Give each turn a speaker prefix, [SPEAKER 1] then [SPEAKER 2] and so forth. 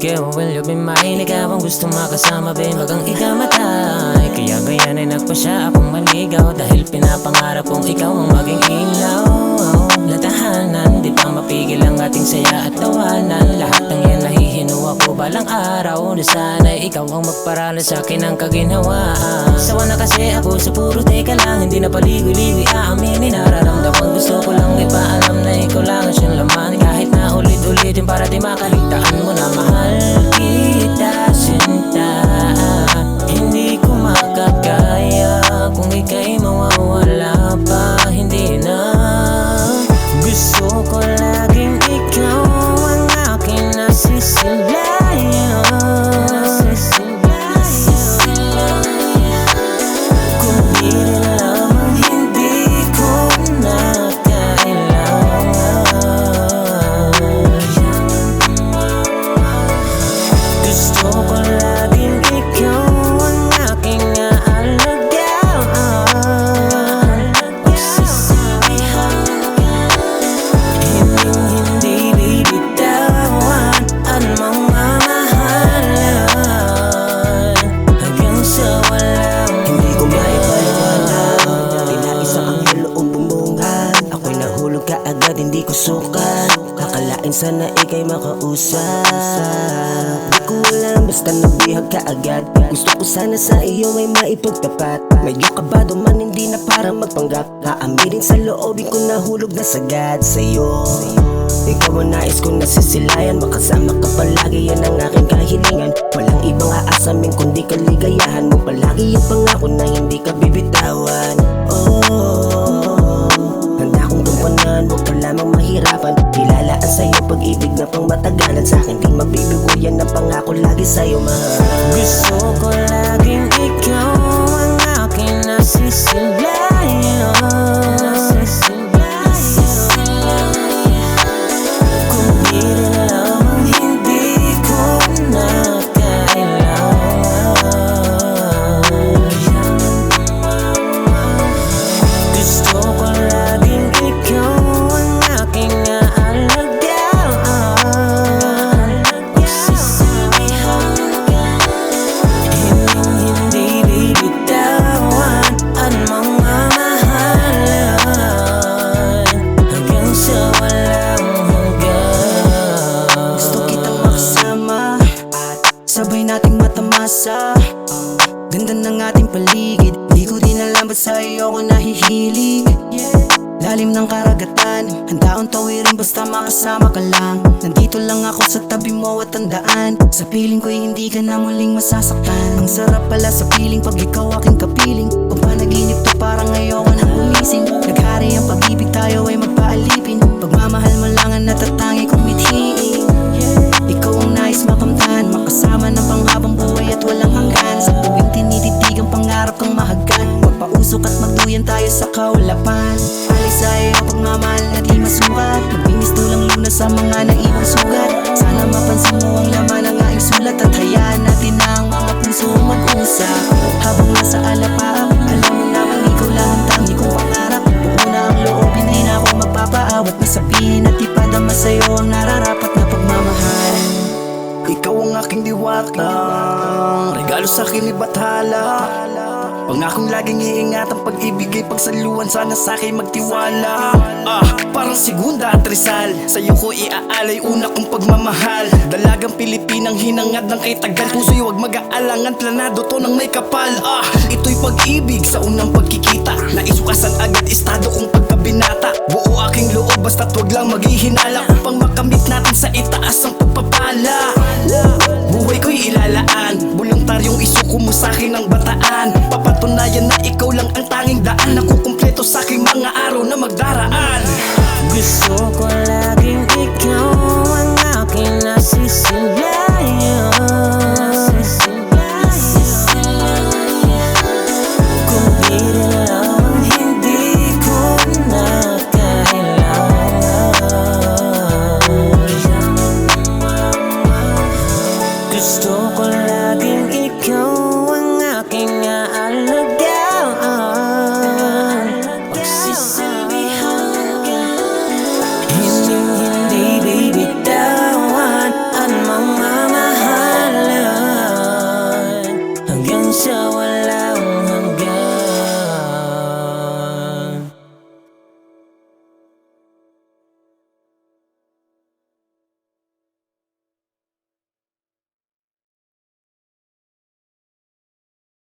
[SPEAKER 1] Girl, will you be mine? Ikaw ang gusto makasama, babe, magang ikamatay. Kaya ganyan ay nagpasya akong maligaw, dahil pinapangarap kong ikaw ang maging ilaw. Latahanan, di pa mapigil ang ating saya at tawanan. Lahat ng yan nahihinuwa ko balang araw, na sana'y ikaw ang magparala sa akin ng kaginhawaan. Sawa na kasi ako sa puro teka lang, hindi na paligoy-ligoy aaminin. Nararamdaman gusto ko lang ipaalam na ikaw lang ang siyang laman. Kahit na ulit-ulitin para di makaligtaan mo na mahal kita, sinta. Hindi ko makakaya kung ika'y mawawala pa, hindi na. Gusto ko laging ikaw ang aking nasisilayan. Kung di rin lamang hindi ko na kailangan. Gusto ko laging ikaw ang aking aalagaan. Pagsisisihan hindi bibitawan ang mamahalan hanggang sa walang
[SPEAKER 2] hindi ko maipaliwanag. Tila isang anghel noong bumungan. Ako'y nahulog kaagad, hindi ko sukat. Nakalain sana ika'y makausap. Di ko alam, basta nabihag ka agad. Gusto ko sana sa iyo ay maipagtapat. Medyo kabado man, hindi na para magpanggap. Haaminin sa loobin ko, nahulog na sagad sa'yo. Ikaw ang nais kong nasisilayan, makasama ka palagi, yan ang aking kahilingan. Walang ibang aasamin kundi kaligayahan mo. Palagi yung pangako na hindi ka bibitawan. Oh, handa kong tumpanan, huwag ka lamang mahirapan. Ilalaan sa'yo pag-ibig na pang matagalan. Sa'kin di mabibigo, yan ang pangako lagi sa'yo, mahal.
[SPEAKER 1] gusto ko laging ikaw ang aking nasisilayan. Kung di rin lamang hindi ko na kailangan. Gusto ko laging ikaw ang aking aalagaan. Pagsisisihan hindi bibitawan ang mamahalan hanggang sa walang hanggan.
[SPEAKER 2] Gusto kitang makasama at sabay nating matamasa. Ganda ng ating paligid, di ko din alam ba't sa iyo ko nahihilig. Lalim ng karagatan, handa akong tawirin basta makasama ka lang. Nandito lang ako sa tabi mo at tandaan, sa piling ko'y hindi ka na muling masasaktan. Ang sarap pala sa piling pag ikaw aking kapiling. Kung panaginip to parang ayoko nang gumising. Naghari ang pag-ibig, tayo ay magpaalipin. Pagmamahal mo lang ang natatangi kong mithiin. Ikaw ang nais makamtan, makasama ng panghabang buhay at walang hanggan. Sa tuwing tinititig ang pangarap kang mahagkan, magpausok at magduyan tayo sa kaulapan. Alis sa iyo pagmamahal na di masukat, magbinis tulang lunas sa mga naiwang sugat. Sana mapansin mo ang laman ng aking sulat at hayaan natin na ang mga puso mag-usap. Habang nasa alapap, alam mo naman ikaw lang ang tangi kong pangarap. Buo na ang loob, hindi na ako magpapaawat. May sabihin at ipadama sa'yo ang nararapat na pagmamahal.
[SPEAKER 3] Ikaw ang aking diwata, regalo sa'kin ni Bathala. Pangakong laging iingat ang pag-ibig ay pagsaluhan, sana sa'kin magtiwala. Parang Segunda at Rizal, sa'yo ko iaalay una kong pagmamahal. Dalagang Pilipinang hinangad ng kay tagal, puso'y huwag mag-aalangan, planado to ng may kapal. Ito'y pag-ibig sa unang pagkikita, naisukasan agad estado kong pagkabinata. Buo aking loob basta't huwag lang maghihinala, upang makamit natin sa itaas ang pagpapala. Buhay ko'y ilalaan, voluntaryong isuko mo sa'kin ang